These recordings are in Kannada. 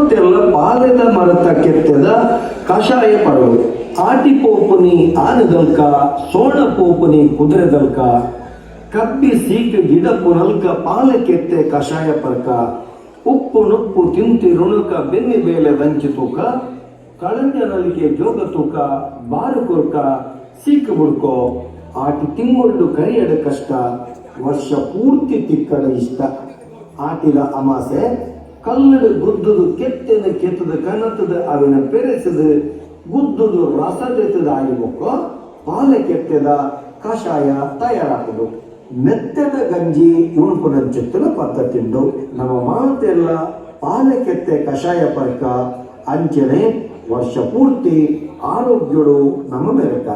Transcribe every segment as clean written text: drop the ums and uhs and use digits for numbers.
ಮಾತೆಲ್ಲ ಪಾಲೆದ ಮರತ ಕೆತ್ತದ ಕಷಾಯ ಪರವು ಆಟಿ ಪೋಪುನಿ ಆನೆದಲ್ಕ ಸೋಣ ಪೋಪುನಿ ಕುದುರೆದಲ್ಕ ಕಬ್ಬಿ ಸೀಕ ಗಿಡ ಪುನಲ್ಕ ಪಾಲೆ ಕೆತ್ತೆ ಕಷಾಯ ಪರ್ಕ ಉಪ್ಪು ನುಪ್ಪು ತಿಂತಿ ರುಣುಕ ಬೆನ್ನಿ ಬೇಲೆ ದಂಚಿ ತೂಕ ಕಳಂಜನಲಿಗೆ ಜೋಗ ತೂಕ ಬಾರು ಕುರ್ಕ ಸೀಕ ಬುಡ್ಕೋ ಆಟಿ ತಿಂಗೊಳ್ಳು ಕರಿಯಡ ಕಷ್ಟ ವರ್ಷ ಪೂರ್ತಿ ತಿಕ್ಕಡ ಇಷ್ಟ ಆಟಿದ ಅಮಾಸೆ ಕಲ್ಲಡು ಗುದ್ದುದು ಕೆತ್ತದ ಕೆತ್ತದ ಕನತದ ಅವಿನ ಪೆರೆಸದ ಗುದ್ದುದು ರಸದೆತ್ತದ ಆಗಿಮೊಕ್ಕ ಪಾಲೆ ಕೆತ್ತದ ಕಷಾಯ ತಯಾರಾಗುದು ಮೆತ್ತದ ಗಂಜಿ ಉಣುಪುನಂಚೆತ್ತಲ ಪದ್ಧತಿಂಡು ನಮ್ಮ ಮಾತೆಲ್ಲ ಪಾಲೆ ಕೆತ್ತೆ ಕಷಾಯ ಪರ್ಕ ಅಂಚನೆ ವರ್ಷ ಪೂರ್ತಿ ಆರೋಗ್ಯಗಳು ನಮ್ಮ ಬೆರಕ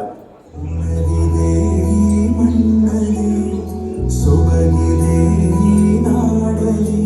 ಸೊಬಗಿದೆ ನಾಡಲಿ